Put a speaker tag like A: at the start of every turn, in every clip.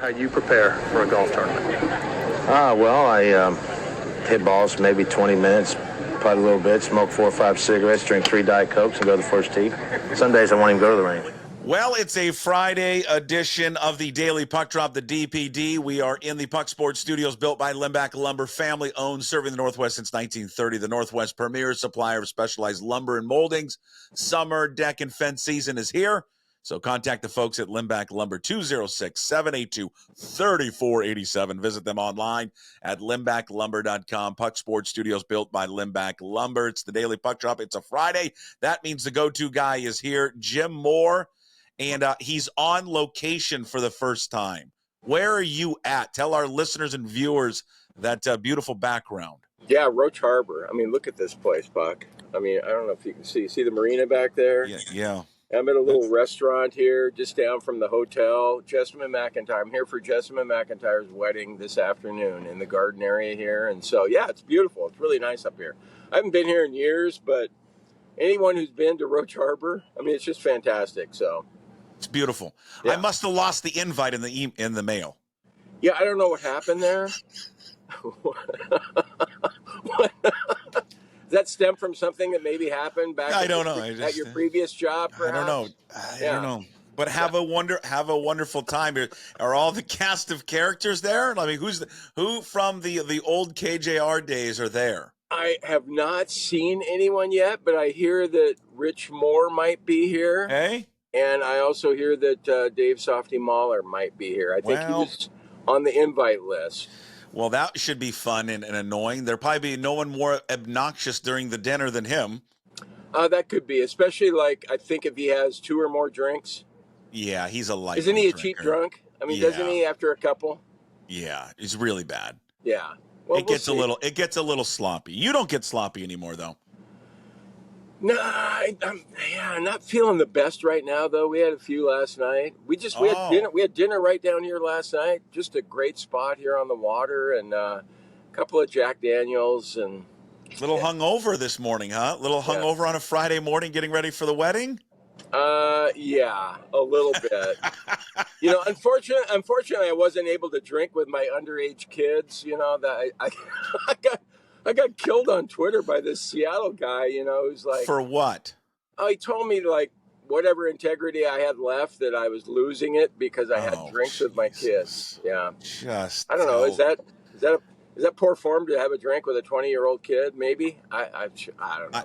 A: how you prepare for a golf tournament?
B: Well, I hit balls maybe 20 minutes, putt a little bit, smoke 4 or 5 cigarettes, drink 3 Diet Cokes, and go to the first tee. Some days I won't even go to the range.
C: Well, it's a Friday edition of the Daily Puck Drop, the DPD. We are in the Puck Sports Studios built by Limbach Lumber, family-owned, serving the Northwest since 1930. The Northwest premier supplier of specialized lumber and moldings. Summer deck and fence season is here. So contact the folks at Limbach Lumber, 206-782-3487. Visit them online at limbachlumber.com. Puck Sports Studios built by Limbach Lumber. It's the Daily Puck Drop. It's a Friday. That means the go-to guy is here, Jim Moore. And he's on location for the first time. Where are you at? Tell our listeners and viewers that beautiful background.
D: Yeah, Roche Harbor. I mean, look at this place, Buck. I mean, I don't know if you can see the marina back there?
C: Yeah.
D: I'm at a little restaurant here just down from the hotel. Jessamine McIntyre. I'm here for Jessamine McIntyre's wedding this afternoon in the garden area here. And so, yeah, it's beautiful. It's really nice up here. I haven't been here in years, but anyone who's been to Roche Harbor, I mean, it's just fantastic. So
C: it's beautiful.
D: Yeah.
C: I must have lost the invite in the mail.
D: Yeah, I don't know what happened there. Does that stem from something that maybe happened back
C: I don't know.
D: At your previous job, perhaps?
C: I don't know. I don't know. But have a wonderful time. Are all the cast of characters there? I mean, who from the old KJR days are there?
D: I have not seen anyone yet, but I hear that Rich Moore might be here.
C: Hey?
D: And I also hear that Dave Softy Mahler might be here. I think he was on the invite list.
C: Well, that should be fun and annoying. There'll probably be no one more obnoxious during the dinner than him.
D: That could be, especially I think if he has 2 or more drinks.
C: Yeah, he's a light.
D: Isn't he a cheap drunk? I mean, doesn't he after a couple?
C: Yeah, it's really bad.
D: Yeah. Well,
C: it gets a little sloppy. You don't get sloppy anymore, though.
D: No, I'm not feeling the best right now, though. We had a few last night. We had dinner. We had dinner right down here last night. Just a great spot here on the water, and a couple of Jack Daniels and.
C: Little hungover this morning, huh? Little hungover on a Friday morning, getting ready for the wedding.
D: Yeah, a little bit. Unfortunately, I wasn't able to drink with my underage kids. That I got killed on Twitter by this Seattle guy, who's like...
C: For what?
D: Oh, he told me, whatever integrity I had left, that I was losing it because I had drinks with my kids. Yeah.
C: I
D: don't know. Is that poor form to have a drink with a 20-year-old kid? Maybe. I don't know.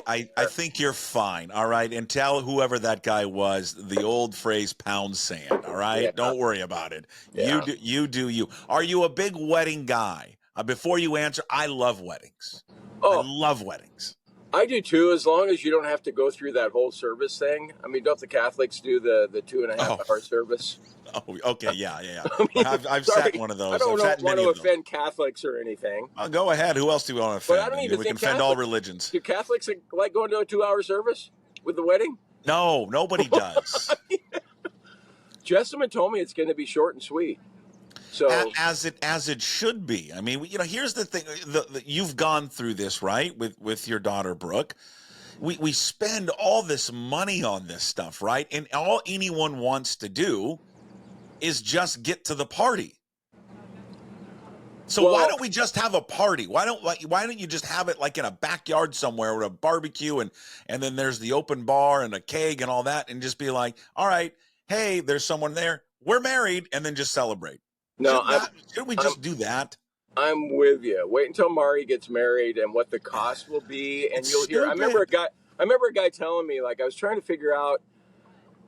C: I think you're fine. All right, and tell whoever that guy was the old phrase "pound sand." All right, don't worry about it.
D: Yeah.
C: You do you. Are you a big wedding guy? Before you answer, I love weddings.
D: Oh,
C: I love weddings.
D: I do too, as long as you don't have to go through that whole service thing. I mean, don't the Catholics do the 2.5-hour service?
C: Oh, okay, yeah.
D: I mean,
C: I've sat in one of those.
D: I don't want to offend Catholics or anything.
C: Go ahead. Who else do we want to offend?
D: But I don't even
C: we
D: think
C: can offend all religions.
D: Do Catholics like going to a 2-hour service with the wedding?
C: No, nobody does.
D: Jessamine told me it's going to be short and sweet. So
C: as it should be. I mean, here's the thing. You've gone through this, right, with your daughter Brooke. We spend all this money on this stuff, right? And all anyone wants to do is just get to the party. So why don't we just have a party? Why don't you just have it like in a backyard somewhere with a barbecue and then there's the open bar and a keg and all that, and just be like, all right, hey, there's someone there. We're married, and then just celebrate.
D: No,
C: shouldn't we just do that?
D: I'm with you. Wait until Mari gets married and what the cost will be, and you'll hear. I remember a guy telling me, I was trying to figure out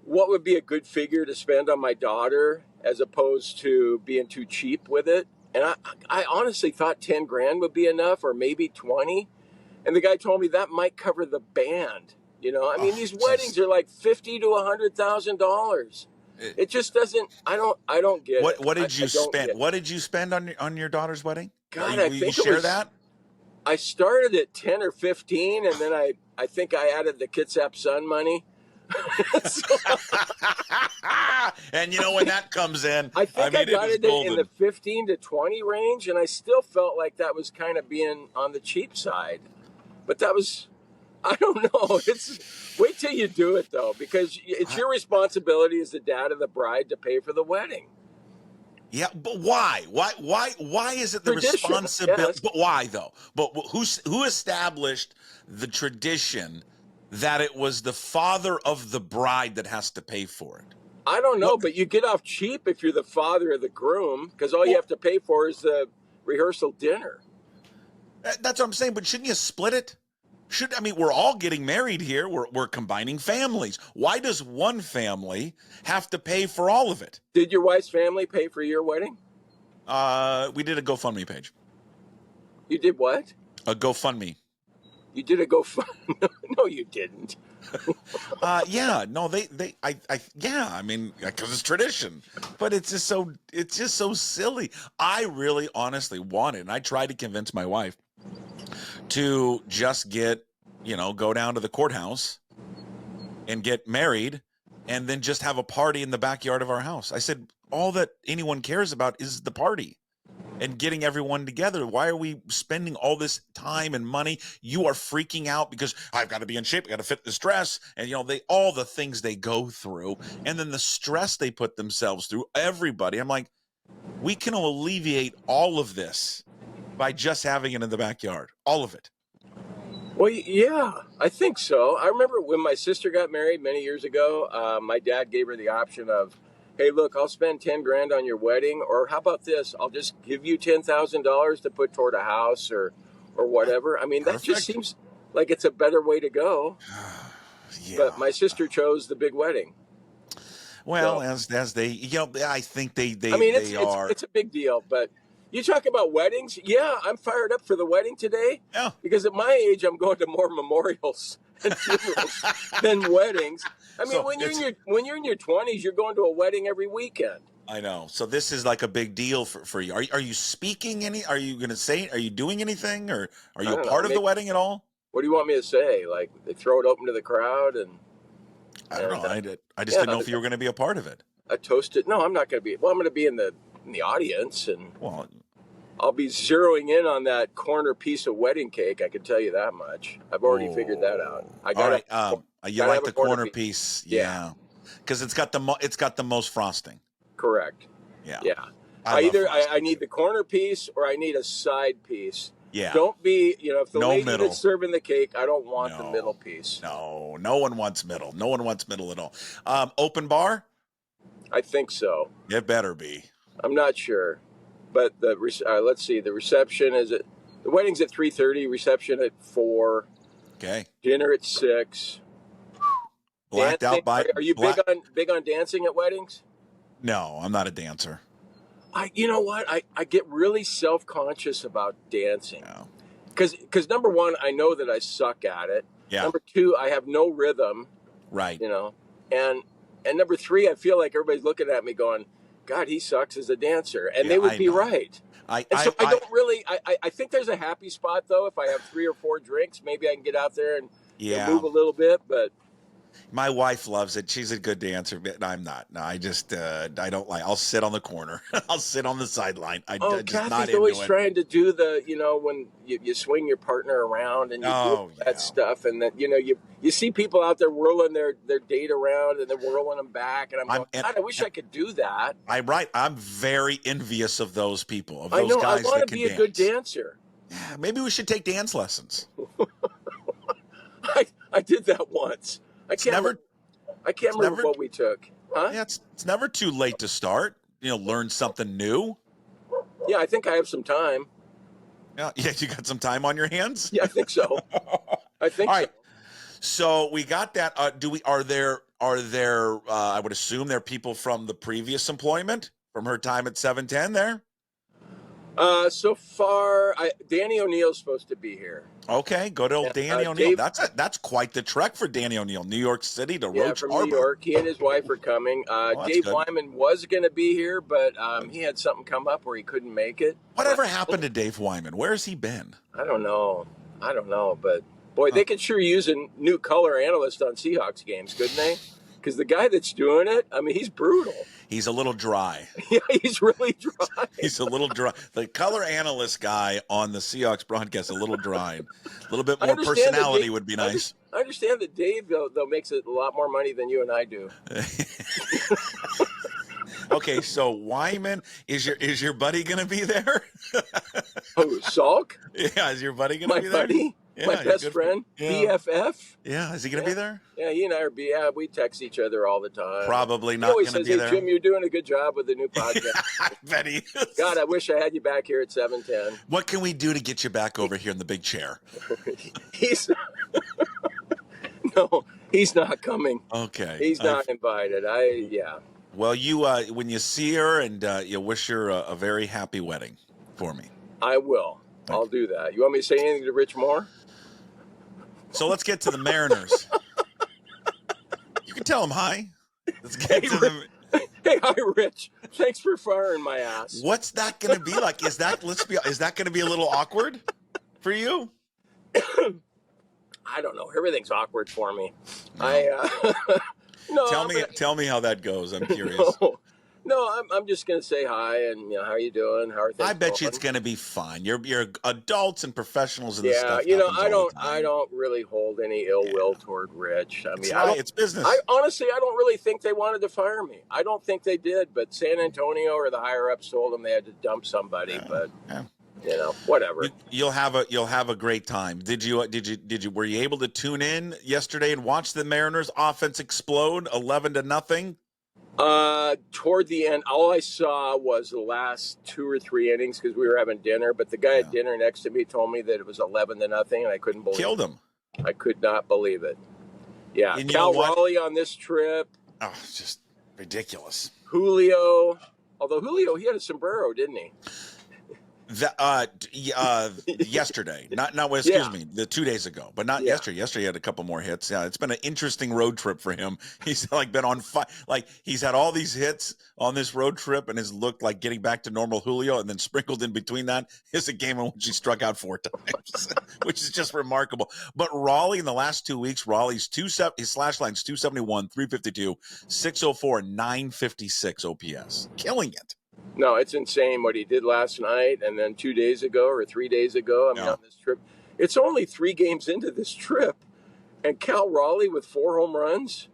D: what would be a good figure to spend on my daughter as opposed to being too cheap with it. And I honestly thought 10 grand would be enough, or maybe 20. And the guy told me that might cover the band. I mean, these weddings are like $50,000 to $100,000. It just doesn't. I don't get it.
C: What did you spend? What did you spend on your daughter's wedding?
D: God,
C: I think you share that.
D: I started at 10 or 15, and then I think I added the Kitsap Sun money.
C: And when that comes in,
D: I think I got it in the 15 to 20 range, and I still felt like that was kind of being on the cheap side. But that was. I don't know. Wait till you do it, though, because it's your responsibility as the dad of the bride to pay for the wedding.
C: Yeah, but why? Why is it the
D: Tradition,
C: responsibility?
D: yes.
C: But why though? But who established the tradition that it was the father of the bride that has to pay for it?
D: I don't know,
C: What?
D: but you get off cheap if you're the father of the groom because all you
C: Well,
D: have to pay for is the rehearsal dinner.
C: that's what I'm saying. But shouldn't you split it? I mean, we're all getting married here. We're combining families. Why does one family have to pay for all of it?
D: Did your wife's family pay for your wedding?
C: We did a GoFundMe page.
D: You did what?
C: A GoFundMe.
D: You did a GoFundMe? No, you didn't.
C: Yeah, no, yeah, I mean, because it's tradition, but it's just so silly. I really honestly wanted, and I tried to convince my wife to just go down to the courthouse and get married and then just have a party in the backyard of our house. I said, all that anyone cares about is the party and getting everyone together. Why are we spending all this time and money? You are freaking out because I've got to be in shape. I got to fit this dress. And, all the things they go through and then the stress they put themselves through, everybody. I'm like, we can alleviate all of this by just having it in the backyard. All of it.
D: Well, yeah, I think so. I remember when my sister got married many years ago, my dad gave her the option of, hey, look, I'll spend 10 grand on your wedding, or how about this? I'll just give you $10,000 to put toward a house or whatever. I mean,
C: Perfect.
D: that just seems like it's a better way to go.
C: Yeah.
D: But my sister chose the big wedding.
C: Well,
D: So,
C: as they, I think they
D: I mean,
C: are.
D: it's a big deal, but you talk about weddings. Yeah, I'm fired up for the wedding today.
C: Yeah.
D: Because at my age, I'm going to more memorials and funerals than weddings. I mean,
C: So
D: when you're in your 20s, you're going to a wedding every weekend.
C: I know. So this is like a big deal for you. Are you speaking any? Are you going to say? Are you doing anything, or are you
D: I
C: a
D: don't
C: part
D: know,
C: of the wedding at all?
D: What do you want me to say? Like they throw it open to the crowd and
C: I don't know. I just
D: yeah,
C: didn't know if you were going to be a part of it.
D: I toast it. No, I'm not going to be. Well, I'm going to be in the audience, and
C: Well,
D: I'll be zeroing in on that corner piece of wedding cake. I can tell you that much. I've already figured that out. I got
C: all right. You
D: gotta
C: like
D: have
C: the
D: a corner
C: corner
D: piece.
C: piece, yeah, because it's got the most frosting.
D: Correct.
C: Yeah.
D: Yeah.
C: I love frosting.
D: I need the corner piece or I need a side piece.
C: Yeah.
D: Don't be, if the
C: No
D: lady
C: middle.
D: that's serving the cake, I don't want the
C: No.
D: middle piece.
C: No one wants middle. No one wants middle at all. Open bar?
D: I think so.
C: It better be.
D: I'm not sure, but let's see. The reception the wedding's at 3:30. Reception at 4.
C: Okay.
D: Dinner at 6.
C: Blacked
D: Dancing,
C: out by.
D: Are you big on dancing at weddings?
C: No, I'm not a dancer.
D: You know what? I get really self-conscious about dancing.
C: No.
D: Because number one, I know that I suck at it.
C: Yeah.
D: Number two, I have no rhythm.
C: Right.
D: And number three, I feel like everybody's looking at me going, God, he sucks as a dancer. And they would be right. I don't really, I think there's a happy spot though. If I have 3 or 4 drinks, maybe I can get out there and move a little bit, but.
C: My wife loves it. She's a good dancer, but I'm not. No, I just, I don't like, I'll sit on the corner. I'll sit on the sideline. Just
D: Kathy's
C: not into
D: always
C: it.
D: trying to do the, when you swing your partner around and you do that stuff. And then, you see people out there whirling their date around and then whirling them back. And I'm going, God, I wish I could do that.
C: I'm very envious of those people, of
D: I
C: those
D: know,
C: guys
D: I want
C: that
D: to
C: can
D: be
C: dance.
D: a good dancer.
C: Yeah, maybe we should take dance lessons.
D: I did that once. I can't remember what we took. Huh?
C: Yeah, it's never too late to start. Learn something new.
D: Yeah, I think I have some time.
C: Yeah, you got some time on your hands?
D: Yeah, I think so. I think
C: All
D: so.
C: right. So we got that. Are there I would assume there are people from the previous employment from her time at 710 there?
D: So far, Danny O'Neill's supposed to be here.
C: Okay, go to Danny O'Neill. That's quite the trek for Danny O'Neill, New York City to Roche
D: from
C: Harbor.
D: New York. He and his wife are coming. Dave
C: good.
D: Wyman was going to be here, but he had something come up where he couldn't make it.
C: Whatever happened to Dave Wyman? Where's he been?
D: I don't know, but boy, they could sure use a new color analyst on Seahawks games, couldn't they? Because the guy that's doing it, I mean, he's brutal.
C: He's a little dry.
D: Yeah, he's really dry.
C: He's a little dry. The color analyst guy on the Seahawks broadcast, a little dry. A little bit more personality would be nice.
D: I understand that Dave, though, makes a lot more money than you and I do.
C: Okay, so Wyman, is your buddy gonna be there?
D: Oh, Salk?
C: Yeah, is your buddy gonna
D: My
C: be there?
D: buddy?
C: Yeah,
D: My best friend?
C: yeah.
D: BFF?
C: Yeah, is he gonna
D: Yeah.
C: be there?
D: Yeah, he and I we text each other all the time.
C: Probably
D: He
C: not
D: always
C: gonna
D: says,
C: be
D: "Hey,
C: there.
D: Jim, you're doing a good job with the new podcast."
C: I bet he is.
D: God, I wish I had you back here at 7:10.
C: What can we do to get you back over here in the big chair?
D: He's no, he's not coming.
C: Okay.
D: He's not invited. Yeah.
C: Well, you when you see her and you wish her a very happy wedding for me.
D: I will. I'll do that. You want me to say anything to Rich Moore?
C: So let's get to the Mariners. You can tell them hi. Let's get to them.
D: Hey, hi, Rich. Thanks for firing my ass.
C: What's that going to be like? Is that going to be a little awkward for you?
D: I don't know. Everything's awkward for me.
C: No.
D: No.
C: Tell me how that goes. I'm curious.
D: No, I'm just gonna say hi and how are you doing? How are things?
C: I bet you
D: going?
C: it's gonna be fine. You're adults and professionals and this
D: Yeah,
C: stuff.
D: I don't really hold any ill will toward Rich. I mean,
C: it's business.
D: I honestly don't really think they wanted to fire me. I don't think they did, but San Antonio or the higher ups told them they had to dump somebody. But whatever.
C: You'll have a great time. Were you able to tune in yesterday and watch the Mariners offense explode 11-0?
D: Toward the end, all I saw was the last 2 or 3 innings because we were having dinner. But the guy at dinner next to me told me that it was 11-0, and I couldn't believe
C: Killed him.
D: I could not believe it. Yeah,
C: And
D: Cal Raleigh on this trip.
C: Oh, it's just ridiculous.
D: Julio, although Julio, he had a sombrero, didn't he?
C: Yesterday, the 2 days ago, but not yesterday. Yesterday he had a couple more hits. Yeah, it's been an interesting road trip for him. He's been on fire. He's had all these hits on this road trip and has looked like getting back to normal Julio, and then sprinkled in between that is a game in which he struck out 4 times, which is just remarkable. But Raleigh in the last 2 weeks, Raleigh's his slash line's 271, 352, 604, 956 OPS, killing it.
D: No, it's insane what he did last night and then 2 days ago or 3 days ago. On this trip. It's only 3 games into this trip, and Cal Raleigh with 4 home runs.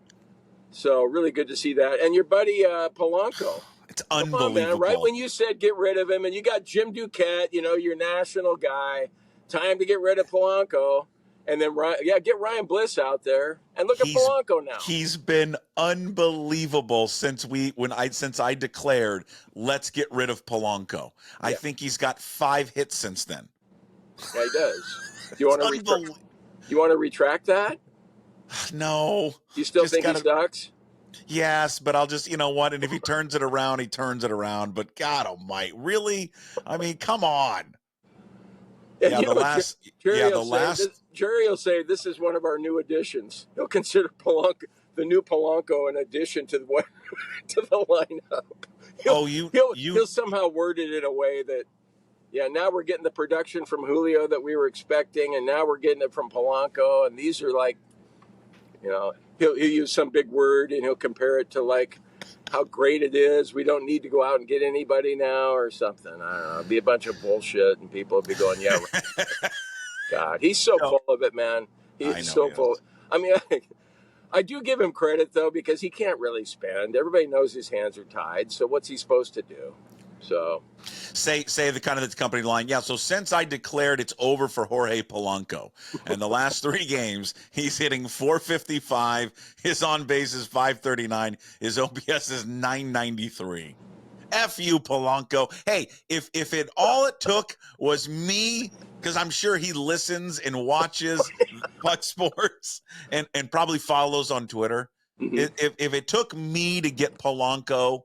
D: So really good to see that. And your buddy Polanco.
C: It's unbelievable.
D: Man, right when you said get rid of him, and you got Jim Duquette, your national guy. Time to get rid of Polanco. And then, get Ryan Bliss out there, and look at Polanco now.
C: He's been unbelievable since I declared let's get rid of Polanco. Yeah. I think he's got 5 hits since then.
D: Yeah, he does. Do you want to retract that?
C: No.
D: You still think he sucks?
C: Yes, but I'll just, what? And if he turns it around, he turns it around. But God Almighty, really? I mean, come on.
D: Jerry will say this is one of our new additions. He'll consider Polanco, the new Polanco, an addition to the lineup. He'll somehow word it in a way that, now we're getting the production from Julio that we were expecting, and now we're getting it from Polanco, and these are he'll use some big word and he'll compare it to how great it is. We don't need to go out and get anybody now or something. I don't know. It'd be a bunch of bullshit, and people would be going, yeah, right. God, he's so full of it, man. He's so full. I mean, I do give him credit, though, because he can't really spend. Everybody knows his hands are tied, so what's he supposed to do? So
C: say the kind of the company line. Yeah. So since I declared it's over for Jorge Polanco, and the last 3 games, he's hitting 455. His on base is 539. His OPS is 993. F you, Polanco. Hey, if all it took was me, because I'm sure he listens and watches Puck Sports and probably follows on Twitter. Mm-hmm. If it took me to get Polanco.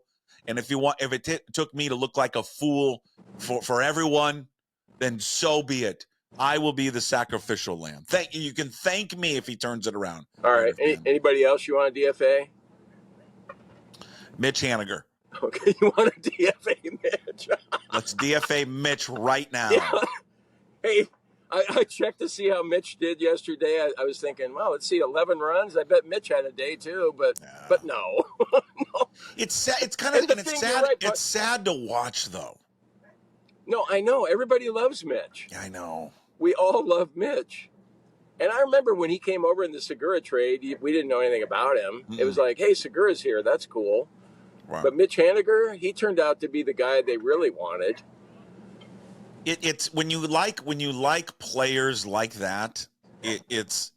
C: And if it took me to look like a fool for everyone, then so be it. I will be the sacrificial lamb. You can thank me if he turns it around.
D: All right. Anybody else you want a DFA?
C: Mitch Haniger.
D: Okay, you want a DFA Mitch?
C: Let's DFA Mitch right now.
D: Yeah. Hey, I checked to see how Mitch did yesterday. I was thinking, well, let's see, 11 runs. I bet Mitch had a day too, but no. No.
C: It's sad. It's kind of sad. Right, it's sad to watch, though.
D: No, I know. Everybody loves Mitch.
C: I know.
D: We all love Mitch. And I remember when he came over in the Segura trade, we didn't know anything about him. Mm-hmm. It was like, hey, Segura's here. That's cool.
C: Right.
D: But Mitch Haniger, he turned out to be the guy they really wanted.
C: It's when you like players like that, it's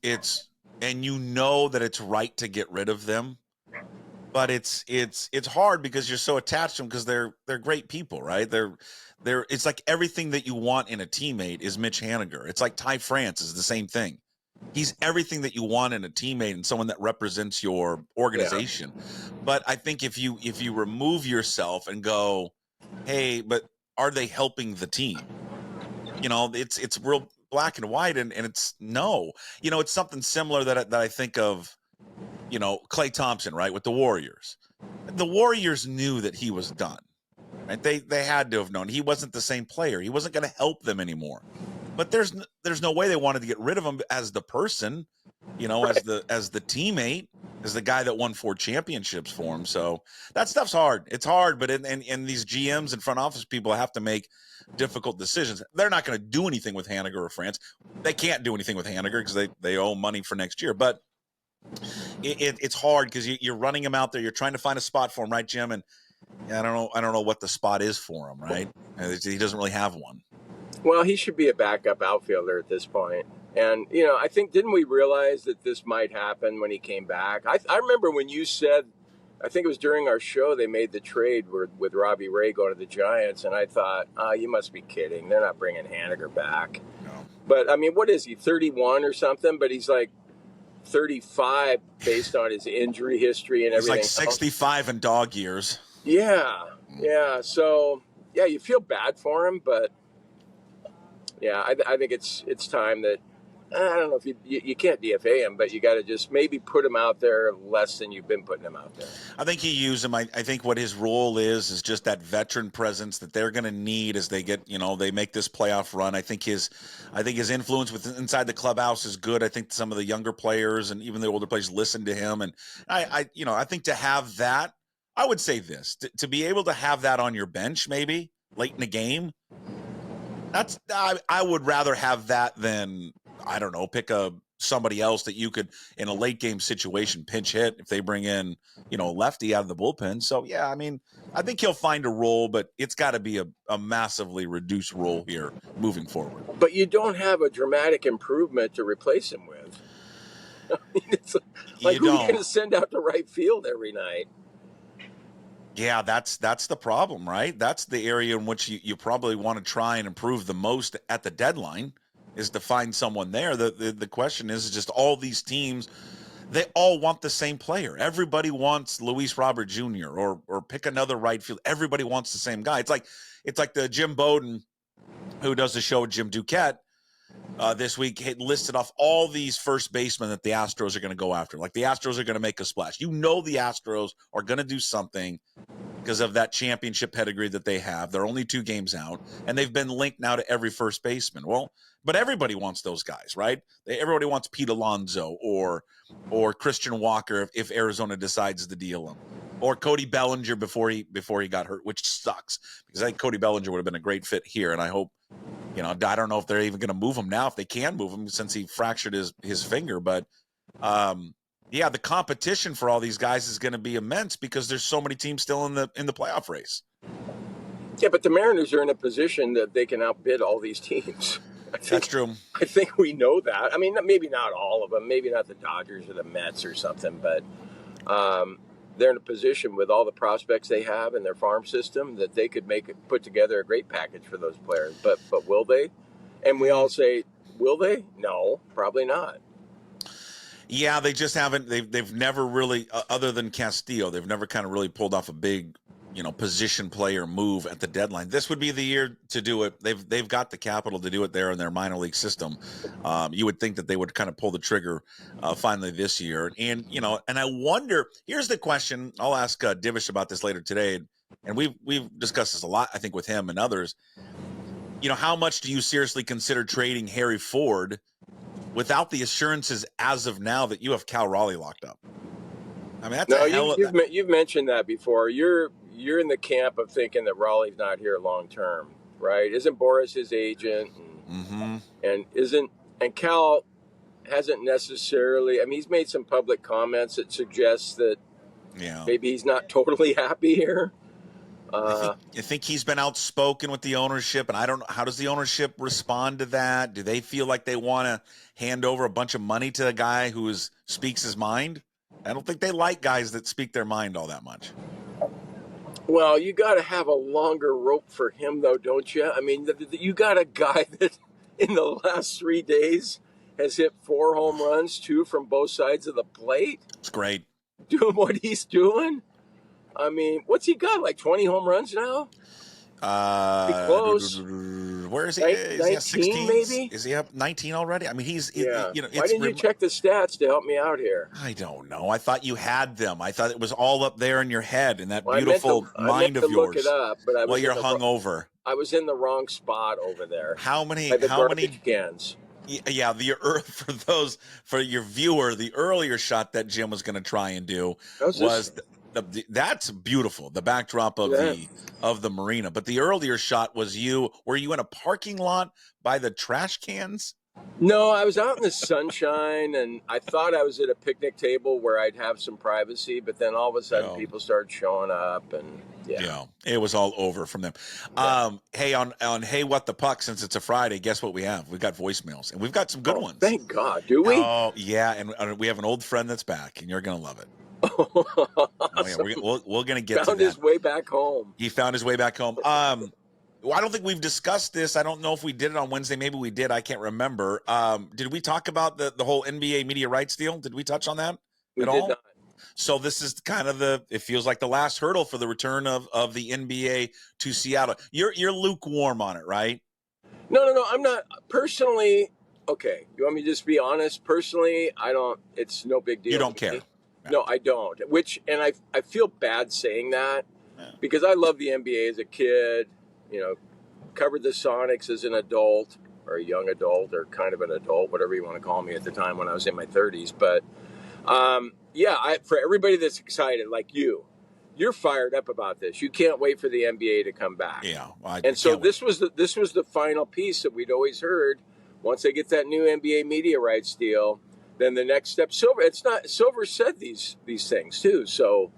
C: and you know that it's right to get rid of them, but it's hard because you're so attached to them because they're great people, right? They're it's like everything that you want in a teammate is Mitch Haniger. It's like Ty France is the same thing. He's everything that you want in a teammate and someone that represents your organization. Yeah. But I think if you remove yourself and go, hey, but are they helping the team? It's real black and white, and it's no. It's something similar that I think of, Klay Thompson, right, with the Warriors. The Warriors knew that he was done, right? They had to have known he wasn't the same player. He wasn't going to help them anymore. But there's no way they wanted to get rid of him as the person, right, as the teammate, as the guy that won 4 championships for him. So that stuff's hard. It's hard, but in these GMs and front office people have to make difficult decisions. They're not going to do anything with Haniger or France. They can't do anything with Haniger because they owe money for next year. But it's hard because you're running him out there. You're trying to find a spot for him, right, Jim? And I don't know what the spot is for him, right? He doesn't really have one.
D: Well, he should be a backup outfielder at this point. And, I think, didn't we realize that this might happen when he came back? I remember when you said, I think it was during our show, they made the trade with Robbie Ray going to the Giants. And I thought, you must be kidding. They're not bringing Haniger back. No. But, I mean, what is he, 31 or something? But he's like 35 based on his injury history and everything.
C: He's like 65 in dog years.
D: Yeah. Yeah. So, yeah, you feel bad for him, but yeah, I think it's time that, I don't know if you can't DFA him, but you got to just maybe put him out there less than you've been putting him out there.
C: I think you use him. I think what his role is just that veteran presence that they're going to need as they get, they make this playoff run. I think his influence inside the clubhouse is good. I think some of the younger players and even the older players listen to him. And I think to have that, I would say this, to be able to have that on your bench, maybe late in the game, I would rather have that than, I don't know, pick somebody else that you could, in a late game situation, pinch hit if they bring in, lefty out of the bullpen. So, yeah, I mean, I think he'll find a role, but it's got to be a massively reduced role here moving forward.
D: But you don't have a dramatic improvement to replace him with. I mean, it's like, who are you going to send out to right field every night?
C: Yeah, that's the problem, right? That's the area in which you probably want to try and improve the most at the deadline, is to find someone there. The question is just all these teams, they all want the same player. Everybody wants Luis Robert Jr. or pick another right field. Everybody wants the same guy. It's like the Jim Bowden, who does the show with Jim Duquette, this week had listed off all these first basemen that the Astros are going to go after. Like the Astros are going to make a splash. The Astros are going to do something because of that championship pedigree that they have. They're only 2 games out, and they've been linked now to every first baseman. Well, but everybody wants those guys, right? Everybody wants Pete Alonso or Christian Walker if Arizona decides to deal him, or Cody Bellinger before he got hurt, which sucks because I think Cody Bellinger would have been a great fit here, and I hope. I don't know if they're even going to move him now, if they can move him since he fractured his finger. But, the competition for all these guys is going to be immense because there's so many teams still in the playoff race.
D: Yeah, but the Mariners are in a position that they can outbid all these teams.
C: That's true.
D: I think we know that. I mean, maybe not all of them. Maybe not the Dodgers or the Mets or something. But they're in a position with all the prospects they have in their farm system that they could put together a great package for those players. But will they? And we all say, will they? No, probably not.
C: Yeah, they just haven't. They've never really, other than Castillo, they've never kind of really pulled off a big, position player move at the deadline. This would be the year to do it. They've got the capital to do it there in their minor league system. You would think that they would kind of pull the trigger finally this year. And, and I wonder, here's the question. I'll ask Divish about this later today. And we've discussed this a lot, I think, with him and others. How much do you seriously consider trading Harry Ford without the assurances as of now that you have Cal Raleigh locked up? I mean, that's
D: you've mentioned that before. You're in the camp of thinking that Raleigh's not here long term, right? Isn't Boris his agent? And Cal hasn't necessarily. I mean, he's made some public comments that suggest that
C: Yeah.
D: Maybe he's not totally happy here.
C: I think he's been outspoken with the ownership, and I don't know, how does the ownership respond to that? Do they feel like they want to hand over a bunch of money to a guy who speaks his mind? I don't think they like guys that speak their mind all that much.
D: Well, you got to have a longer rope for him, though, don't you? I mean, you got a guy that in the last 3 days has hit 4 home runs, 2 from both sides of the plate.
C: It's great.
D: Doing what he's doing. I mean, what's he got? Like 20 home runs now? Pretty close.
C: Where is he? Is he at 16
D: maybe?
C: Is he up 19 already? I mean,
D: Yeah.
C: you know,
D: Why didn't you check the stats to help me out here?
C: I don't know. I thought you had them. I thought it was all up there in your head in that
D: Well,
C: beautiful mind of yours.
D: Look it up, but
C: well, you're hungover.
D: I was in the wrong spot over there.
C: How many
D: cans?
C: Yeah, for your viewer, the earlier shot that Jim was going to try and do that's beautiful. The backdrop of the marina, but the earlier shot was were you in a parking lot by the trash cans?
D: No, I was out in the sunshine, and I thought I was at a picnic table where I'd have some privacy, but then all of a sudden people started showing up, and
C: it was all over from them. Hey, on Hey What the Puck, since it's a Friday, guess what we have? We've got voicemails, and we've got some good ones.
D: Thank God. Do we?
C: Oh, yeah, and we have an old friend that's back, and you're going to love it. Oh, yeah, we're going to get to that.
D: Found his way back home.
C: He found his way back home. Well, I don't think we've discussed this. I don't know if we did it on Wednesday. Maybe we did. I can't remember. Did we talk about the whole NBA media rights deal? Did we touch on that at all?
D: Not.
C: So this is kind of it feels like the last hurdle for the return of the NBA to Seattle. You're lukewarm on it, right?
D: No. I'm not personally. Okay. You want me to just be honest? Personally, I don't. It's no big deal.
C: You don't care.
D: No, I don't. I feel bad saying that because I love the NBA as a kid. You know, covered the Sonics as an adult or a young adult or kind of an adult, whatever you want to call me at the time when I was in my 30s. But for everybody that's excited, like you're fired up about this. You can't wait for the NBA to come back.
C: Yeah,
D: this was the final piece that we'd always heard. Once they get that new NBA media rights deal, then the next step. Silver said these things too. So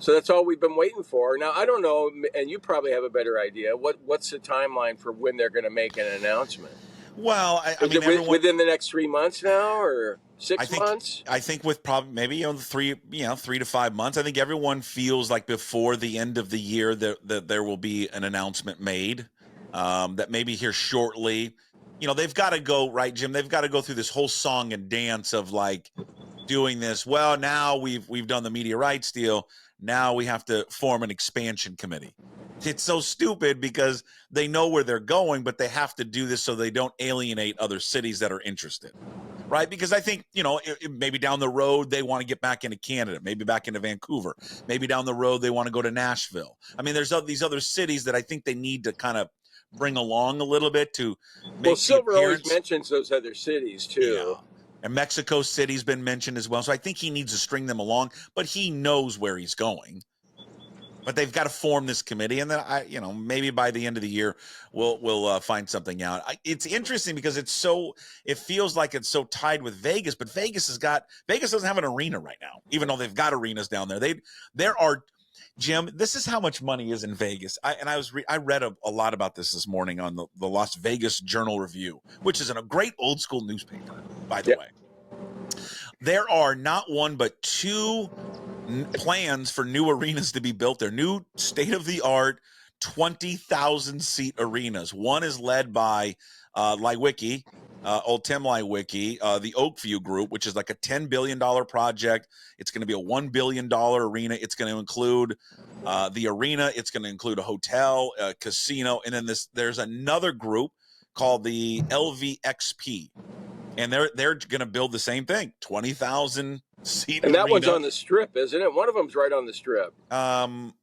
D: that's all we've been waiting for. Now, I don't know, and you probably have a better idea. What's the timeline for when they're going to make an announcement?
C: Well, I mean,
D: within the next 3 months now, or 6 months?
C: I think with probably maybe 3 to 5 months. I think everyone feels like before the end of the year that there will be an announcement made. That maybe here shortly. You know, they've got to go, right, Jim? They've got to go through this whole song and dance of like doing this. Well, now we've done the media rights deal. Now we have to form an expansion committee. It's so stupid because they know where they're going, but they have to do this so they don't alienate other cities that are interested, right? Because I think, maybe down the road they want to get back into Canada, maybe back into Vancouver. Maybe down the road they want to go to Nashville. I mean, there's these other cities that I think they need to kind of bring along a little bit to make
D: Well, Silver always mentions those other cities too.
C: Yeah. And Mexico City's been mentioned as well. So I think he needs to string them along, but he knows where he's going. But they've got to form this committee, and then maybe by the end of the year we'll find something out. It's interesting because it feels like it's so tied with Vegas, but Vegas doesn't have an arena right now, even though they've got arenas down there. There are, Jim, this is how much money is in Vegas. I read a lot about this morning on the Las Vegas Journal-Review, which is a great old school newspaper, by the way. There are not one but 2 plans for new arenas to be built. They're new state-of-the-art 20,000-seat arenas. One is led by Leiweke, old Tim Leiweke, the Oakview Group, which is like a $10 billion project. It's going to be a $1 billion arena. It's going to include the arena. It's going to include a hotel, a casino, and then there's another group called the LVXP. And they're going to build the same thing, 20,000 seat.
D: And that
C: arena.
D: one's on the Strip, isn't it? One of them's right on the Strip. In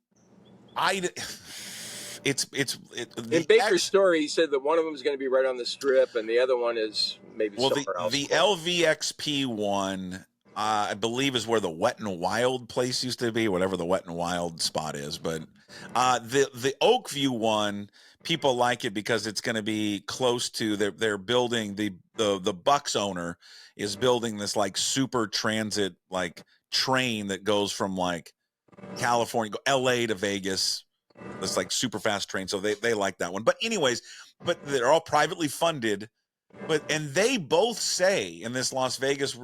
D: Baker's story, he said that one of them is going to be right on the Strip, and the other one is maybe somewhere else.
C: The LVXP one, I believe, is where the Wet and Wild place used to be, whatever the Wet and Wild spot is. But the Oakview one, people like it because it's going to be close to they're building the Bucks owner is building this like super transit like train that goes from like California, go LA to Vegas. It's like super fast train. So they like that one. But anyways, but they're all privately funded. And they both say in this Las Vegas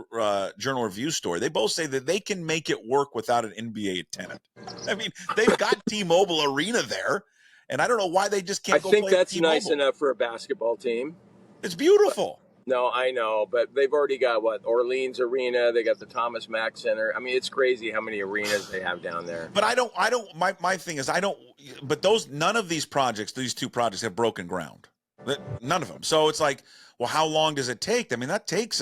C: Journal Review story, they both say that they can make it work without an NBA tenant. I mean, they've got T-Mobile Arena there, and I don't know why they just can't go play
D: I think that's
C: T-Mobile.
D: nice enough for a basketball team.
C: It's beautiful.
D: No, I know, but they've already got Orleans Arena. They got the Thomas Mack Center. I mean, it's crazy how many arenas they have down there.
C: But I don't. My thing is, I don't. But none of these projects, these two projects, have broken ground. None of them. So it's like, well, how long does it take? I mean, that takes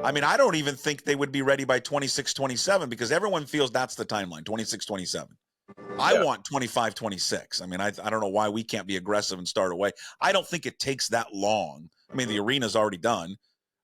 C: I mean, I don't even think they would be ready by 26, 27 because everyone feels that's the timeline, 26, 27. I want 25, 26. I mean, I don't know why we can't be aggressive and start away. I don't think it takes that long. I mean, the arena's already done.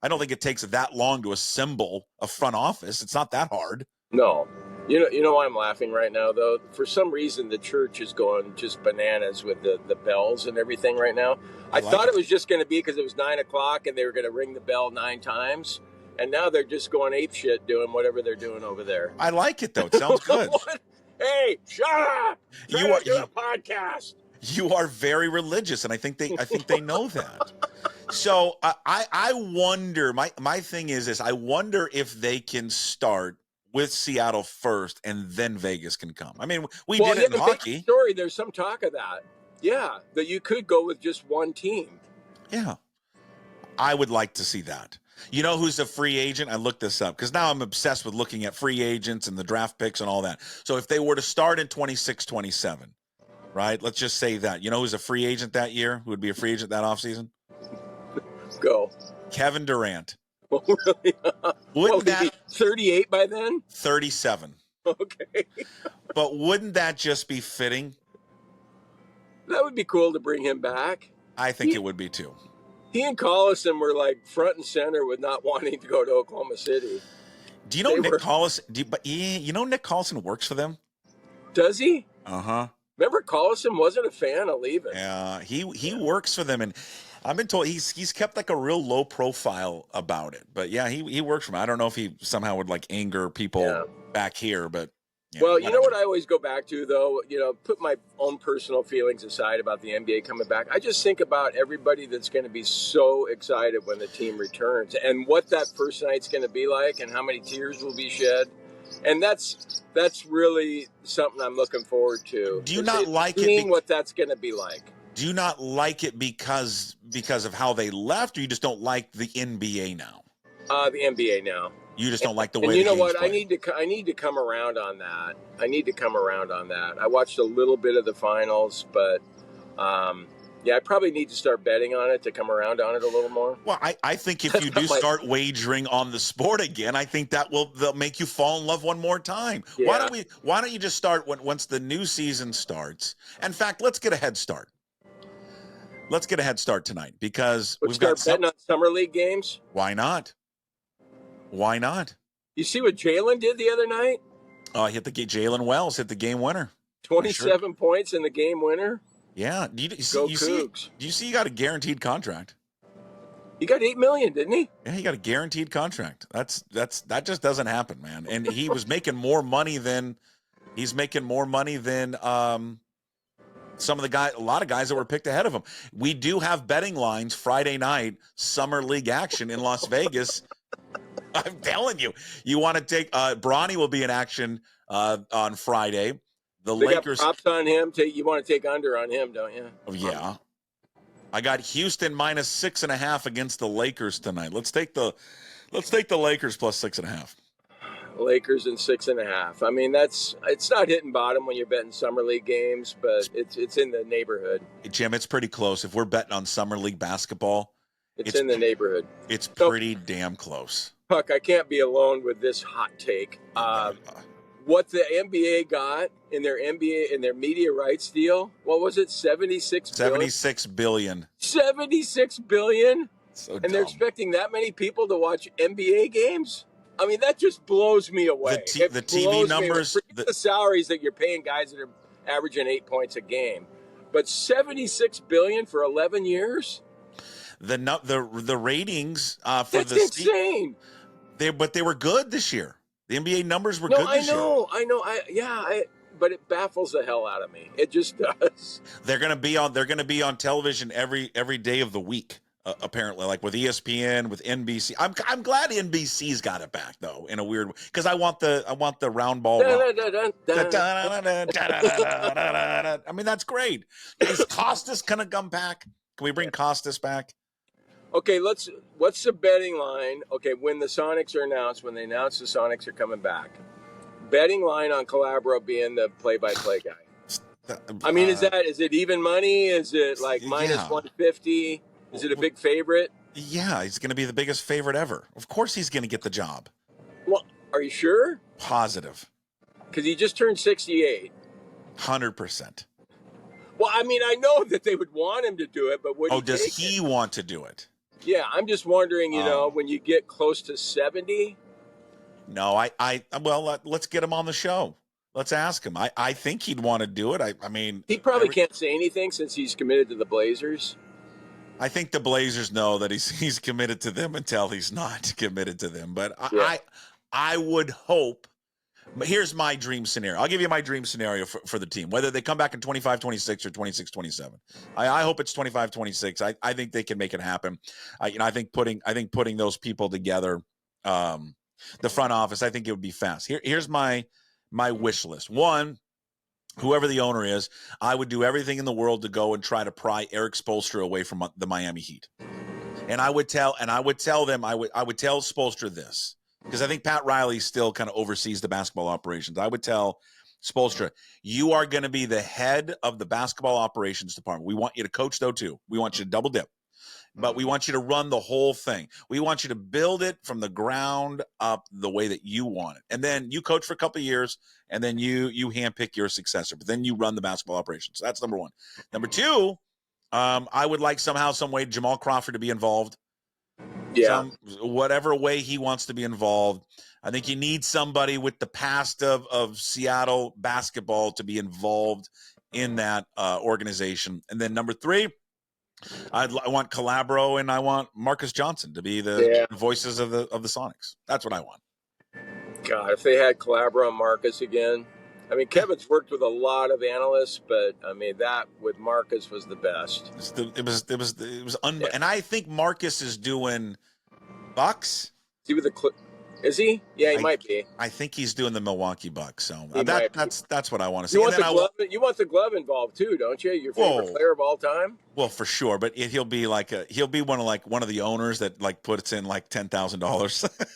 C: I don't think it takes that long to assemble a front office. It's not that hard.
D: No. You know why I'm laughing right now, though? For some reason, the church is going just bananas with the bells and everything right now. I thought it was just going to be because it was 9 o'clock and they were going to ring the bell 9 times. And now they're just going ape shit doing whatever they're doing over there.
C: I like it, though. It sounds good.
D: Hey, shut up!
C: You are
D: a podcast.
C: You are very religious, and I think they know that. So I wonder. My thing is this: I wonder if they can start with Seattle first, and then Vegas can come. I mean, we did it in hockey.
D: Story. There's some talk of that. Yeah, that you could go with just one team.
C: Yeah, I would like to see that. You know who's a free agent? I looked this up because now I'm obsessed with looking at free agents and the draft picks and all that. So if they were to start in 26, 27, right? Let's just say that. You know who's a free agent that year? Who would be a free agent that offseason?
D: Go.
C: Kevin Durant.
D: Oh, really?
C: Wouldn't that
D: 38 by then?
C: 37.
D: Okay.
C: But wouldn't that just be fitting?
D: That would be cool to bring him back.
C: I think it would be too.
D: He and Collison were like front and center with not wanting to go to Oklahoma City.
C: Do you know Nick Collison? You know Nick Collison works for them?
D: Does he?
C: Uh-huh.
D: Remember Collison wasn't a fan of leaving.
C: Yeah, he works for them, and I've been told he's kept like a real low profile about it. But yeah, he works for them. I don't know if he somehow would like anger people back here, but
D: well, you know what I always go back to, though? You know, put my own personal feelings aside about the NBA coming back. I just think about everybody that's going to be so excited when the team returns and what that first night's going to be like and how many tears will be shed. And that's really something I'm looking forward to.
C: Do you not like
D: seeing what that's going to be like?
C: Do you not like it because of how they left, or you just don't like the NBA now?
D: The NBA now.
C: You just don't like the way.
D: And you know what? I need to come around on that. I watched a little bit of the finals, but I probably need to start betting on it to come around on it a little more.
C: Well, I think if you do start wagering on the sport again, I think that'll make you fall in love one more time.
D: Yeah.
C: Why don't you just start once the new season starts? In fact, let's get a head start. Let's get a head start tonight because we've got
D: betting on summer league games.
C: Why not? Why not?
D: You see what Jalen did the other night?
C: Oh, Jalen Wells hit the game winner.
D: 27 points in the game winner.
C: Yeah. Do you see he got a guaranteed contract?
D: He got $8 million, didn't he?
C: Yeah, he got a guaranteed contract. That just doesn't happen, man. And he was making more money than some of the guys, a lot of guys that were picked ahead of him. We do have betting lines Friday night, summer league action in Las Vegas. I'm telling you, you want to take Bronny will be in action on Friday. The Lakers
D: got props on him. You want to take under on him, don't you?
C: Oh, yeah. I got Houston minus 6.5 against the Lakers tonight. Let's take the Lakers plus 6.5.
D: Lakers and 6.5. I mean, it's not hitting bottom when you're betting summer league games, but it's in the neighborhood.
C: Jim, it's pretty close. If we're betting on summer league basketball,
D: it's in the neighborhood.
C: It's pretty damn close.
D: Puck, I can't be alone with this hot take. What the NBA got in their media rights deal? What was it? 76
C: billion.
D: 76 billion.
C: So
D: and
C: dumb.
D: They're expecting that many people to watch NBA games? I mean, that just blows me away.
C: The TV numbers,
D: the salaries that you're paying guys that are averaging 8 points a game, but 76 billion for 11 years.
C: The ratings for
D: that's insane.
C: But they were good this year. The NBA numbers were
D: No,
C: good this year.
D: I know. But it baffles the hell out of me. It just does.
C: They're going to be on television every day of the week. Apparently, like with ESPN, with NBC. I'm glad NBC's got it back though, in a weird way, because I want the round ball. I mean, that's great. Is Costas gonna come back? Can we bring Costas back?
D: Okay, what's the betting line? Okay, when the Sonics are announced, when they announce the Sonics are coming back, betting line on Calabro being the play-by-play guy. I mean, is it even money? Is it like minus 150? Is it a big favorite?
C: Yeah, he's going to be the biggest favorite ever. Of course he's going to get the job.
D: Well, are you sure?
C: Positive.
D: Because he just turned 68.
C: 100%.
D: Well, I mean, I know that they would want him to do it, but
C: does he want to do it?
D: Yeah, I'm just wondering, when you get close to 70.
C: No, let's get him on the show. Let's ask him. I think he'd want to do it. I mean,
D: he probably can't say anything since he's committed to the Blazers.
C: I think the Blazers know that he's committed to them until he's not committed to them. But I would hope. Here's my dream scenario. I'll give you my dream scenario for the team, whether they come back in 25-26 or 26-27. I hope it's 25-26. I think they can make it happen. I think putting those people together, the front office, I think it would be fast. Here's my wish list. One, whoever the owner is, I would do everything in the world to go and try to pry Eric Spoelstra away from the Miami Heat. And I would tell Spoelstra this, because I think Pat Riley still kind of oversees the basketball operations. I would tell Spoelstra, you are going to be the head of the basketball operations department. We want you to coach, though, too. We want you to double dip. But we want you to run the whole thing. We want you to build it from the ground up the way that you want it. And then you coach for a couple of years, and then you handpick your successor. But then you run the basketball operations. So that's number one. Number two, I would like somehow, some way, Jamal Crawford to be involved.
D: Yeah.
C: Whatever way he wants to be involved. I think you need somebody with the past of Seattle basketball to be involved in that organization. And then number three, I want Calabro and I want Marcus Johnson to be the voices of the Sonics. That's what I want.
D: God, if they had Calabro and Marcus again. I mean, Kevin's worked with a lot of analysts, but I mean that with Marcus was the best.
C: It was and I think Marcus is doing Bucks.
D: Is he? Yeah, he might be.
C: I think he's doing the Milwaukee Bucks. So that's what I want to see.
D: You want the glove involved too, don't you? Your favorite player of all time?
C: Well, for sure, but he'll be one of the owners that puts in like $10,000.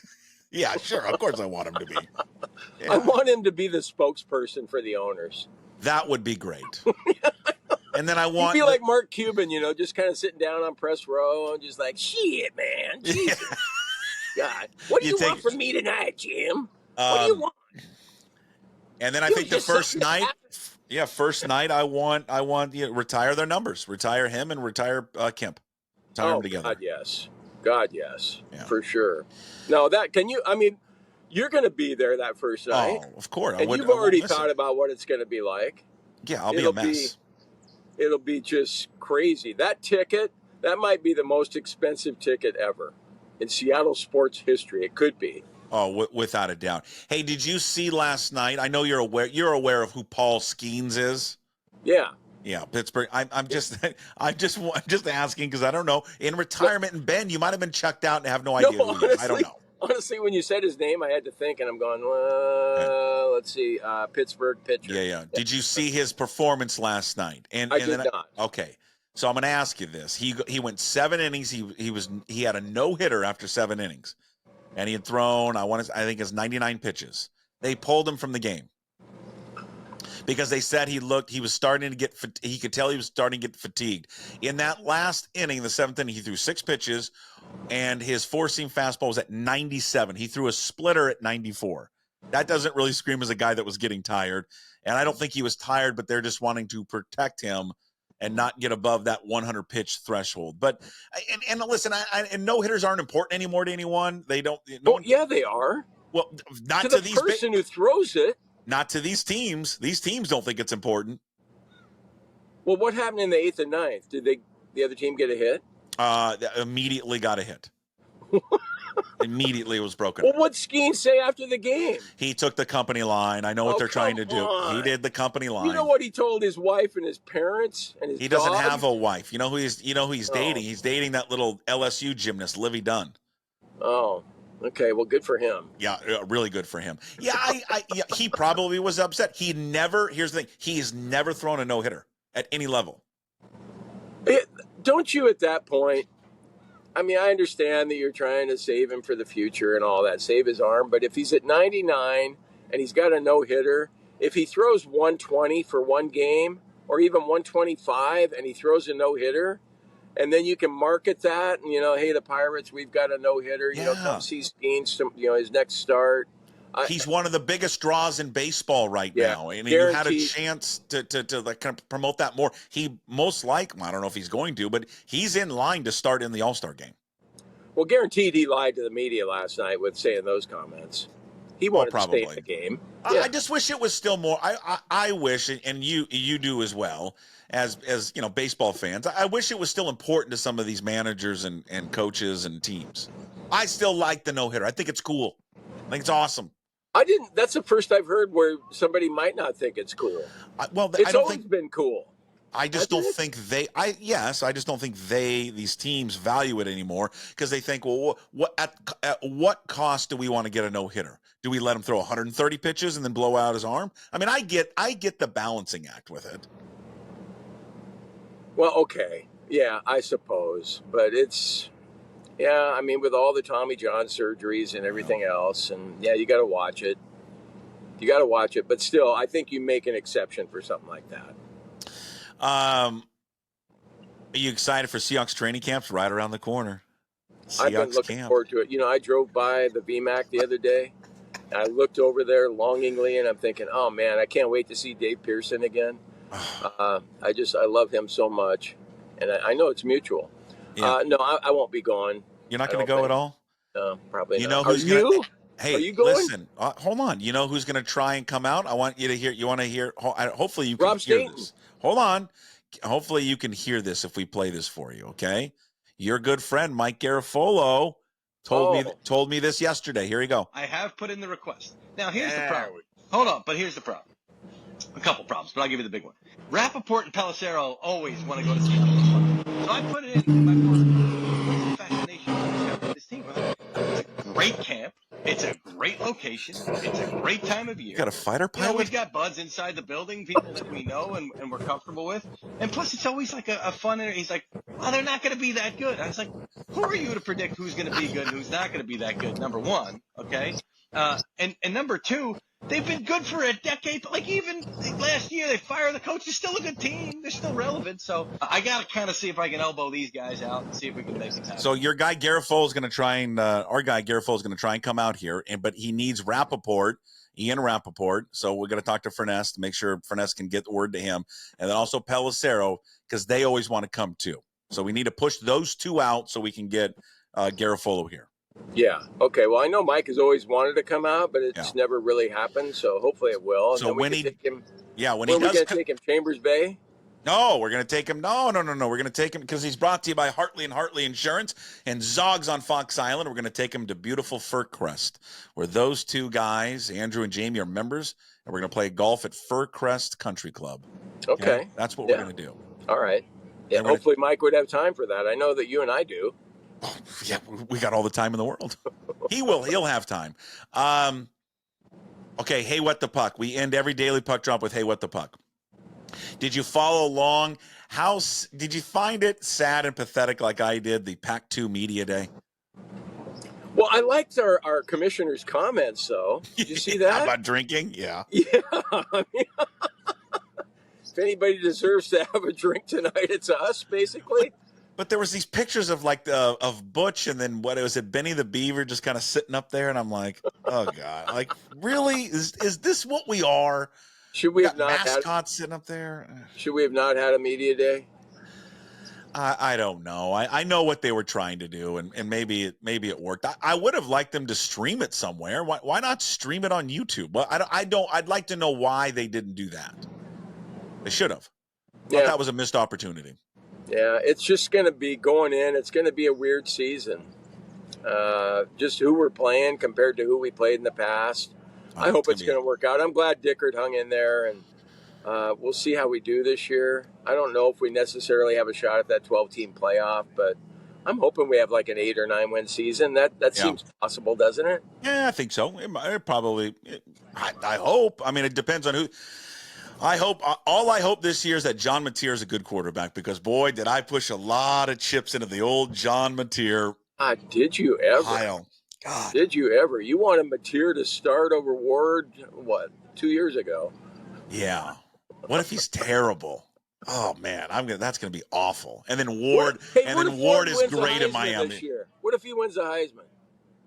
C: Yeah, sure. Of course I want him to be. Yeah.
D: I want him to be the spokesperson for the owners.
C: That would be great. And then I want
D: he'd be like Mark Cuban, just kind of sitting down on press row and just like, shit, man. Jesus. God, what do you want from me tonight, Jim? What do you want?
C: And then I think the first night, I want retire their numbers, retire him and retire Kemp, retire them together.
D: God, yes, for sure. No, you're going to be there that first night.
C: Oh, of course.
D: And you've already thought about what it's going to be like.
C: Yeah, I'll be a mess.
D: It'll be just crazy. That ticket, that might be the most expensive ticket ever in Seattle sports history. It could be.
C: Oh, without a doubt. Hey, did you see last night? I know you're aware of who Paul Skeens is.
D: Yeah.
C: Yeah, Pittsburgh. I'm just asking because I don't know. In retirement in Bend, you might have been chucked out and have no idea who he is. I don't know.
D: Honestly, when you said his name, I had to think, and I'm going, let's see, Pittsburgh pitcher.
C: Yeah. Did you see his performance last night?
D: I did not.
C: Okay, so I'm going to ask you this. He went 7 innings. He had a no-hitter after 7 innings, and he had thrown I think it's 99 pitches. They pulled him from the game because they said he was starting to get, he could tell he was starting to get fatigued. In that last inning, the 7th inning, he threw 6 pitches, and his four-seam fastball was at 97. He threw a splitter at 94. That doesn't really scream as a guy that was getting tired, and I don't think he was tired, but they're just wanting to protect him and not get above that 100-pitch threshold. But and listen, and no-hitters aren't important anymore to anyone. They don't.
D: Yeah, they are.
C: Well, not
D: to the person who throws it.
C: Not to these teams. These teams don't think it's important.
D: Well, what happened in the 8th and 9th? Did the other team get a hit?
C: Immediately got a hit. Immediately it was broken.
D: Well, what'd Skeen say after the game?
C: He took the company line. I know what they're trying to do.
D: On.
C: He did the company line.
D: You know what he told his wife and his parents and his
C: He doesn't
D: dog?
C: have a wife. You know who he's dating? He's dating that little LSU gymnast, Livy Dunn.
D: Oh, okay. Well, good for him.
C: Yeah, really good for him. Yeah, yeah, he probably was upset. Here's the thing. He's never thrown a no-hitter at any level.
D: Don't you at that point? I mean, I understand that you're trying to save him for the future and all that, save his arm. But if he's at 99 and he's got a no-hitter, if he throws 120 for one game or even 125 and he throws a no-hitter, and then you can market that and, hey, the Pirates, we've got a no-hitter, come see Skeen's, his next start.
C: He's one of the biggest draws in baseball right now. And you had a chance to like kind of promote that more. He most likely, I don't know if he's going to, but he's in line to start in the All-Star game.
D: Well, guaranteed he lied to the media last night with saying those comments. He wanted to stay in the game.
C: I just wish it was still more. I wish, and you do as well, as baseball fans. I wish it was still important to some of these managers and coaches and teams. I still like the no-hitter. I think it's cool. I think it's awesome.
D: That's the first I've heard where somebody might not think it's cool. It's always been cool.
C: I just don't think I just don't think these teams value it anymore because they think, well, at what cost do we want to get a no-hitter? Do we let him throw 130 pitches and then blow out his arm? I mean, I get the balancing act with it.
D: Well, okay. Yeah, I suppose. But I mean, with all the Tommy John surgeries and everything else, and you got to watch it. But still, I think you make an exception for something like that.
C: Are you excited for Seahawks training camps right around the corner?
D: I've been looking forward to it. I drove by the VMAC the other day. And I looked over there longingly, and I'm thinking, oh, man, I can't wait to see Dave Pearson again. I love him so much. And I know it's mutual. Yeah. No, I won't be going.
C: You're not going to go at all?
D: No, probably not.
C: Know who's going to... Hey, are you going? Listen, hold on. You know who's going to try and come out? I want you to hear. You want to hear? Hopefully you can
D: Rob
C: hear
D: Staten.
C: This. Hold on. Hopefully you can hear this if we play this for you. Okay. Your good friend Mike Garafolo told me this yesterday. Here you go.
E: I have put in the request. Now here's the problem. Hold on, but here's the problem. A couple problems, but I'll give you the big one. Rappaport and Pelissero always want to go to Seattle. So I put it in my board. Fascination with this team. It's a great camp. It's a great location. It's a great time of year.
C: You got a fighter pilot?
E: We've got buds inside the building, people that we know and we're comfortable with. And plus, it's always like a fun. He's like, well, they're not going to be that good. I was like, who are you to predict who's going to be good and who's not going to be that good? Number one, okay? And number two, they've been good for a decade. But like even last year, they fired the coach. It's still a good team. They're still relevant. So I got to kind of see if I can elbow these guys out and see if we can make it happen.
C: So your guy Garafolo is going to try and our guy Garafolo is going to try and come out here, but he needs Ian Rappaport. So we're going to talk to Furness to make sure Furness can get the word to him, and then also Pelissero because they always want to come too. So we need to push those two out so we can get Garafolo here.
D: Yeah. Okay. Well, I know Mike has always wanted to come out, but it's never really happened. So hopefully it will. And
C: so when he,
D: take him,
C: when he does,
D: we're going to take him Chambers Bay.
C: No, we're going to take him. No. We're going to take him because he's brought to you by Hartley and Hartley Insurance and Zoggs on Fox Island. We're going to take him to beautiful Fir Crest, where those two guys, Andrew and Jamie, are members, and we're going to play golf at Fir Crest Country Club.
D: Okay.
C: That's what we're going to do.
D: All right. Yeah. Hopefully Mike would have time for that. I know that you and I do.
C: Oh, yeah, we got all the time in the world. He'll have time. Okay, Hey, What the Puck. We end every daily puck drop with Hey, What the Puck. Did you follow along? Did you find it sad and pathetic like I did, the Pac-2 Media Day?
D: Well, I liked our commissioner's comments, though. Did you see that?
C: About drinking? Yeah.
D: Yeah. I mean, if anybody deserves to have a drink tonight, it's us, basically.
C: But there was these pictures of of Butch and then what was it, Benny the Beaver just kind of sitting up there, and I'm like, oh God, like really is this what we are?
D: Should we have not
C: mascots sitting up there?
D: Should we have not had a media day?
C: I don't know. I know what they were trying to do, and maybe it worked. I would have liked them to stream it somewhere. Why not stream it on YouTube? Well, I'd like to know why they didn't do that. They should have. Yeah, that was a missed opportunity.
D: Yeah, it's just going to be going in. It's going to be a weird season. just who we're playing compared to who we played in the past. I hope it's going to work out. I'm glad Dickert hung in there, and we'll see how we do this year. I don't know if we necessarily have a shot at that 12-team playoff, but I'm hoping we have like an 8 or 9 win season. That seems possible, doesn't it?
C: Yeah, I think so. It probably. I hope. I mean, it depends on who. I hope. All I hope this year is that John Mateer is a good quarterback, because boy, did I push a lot of chips into the old John Mateer.
D: Did you ever?
C: Pile. God.
D: Did you ever? You wanted Mateer to start over Ward, 2 years ago?
C: Yeah. What if he's terrible? Oh man, that's gonna be awful. And then Ward, Ward is great in Miami
D: this year. What if he wins the Heisman?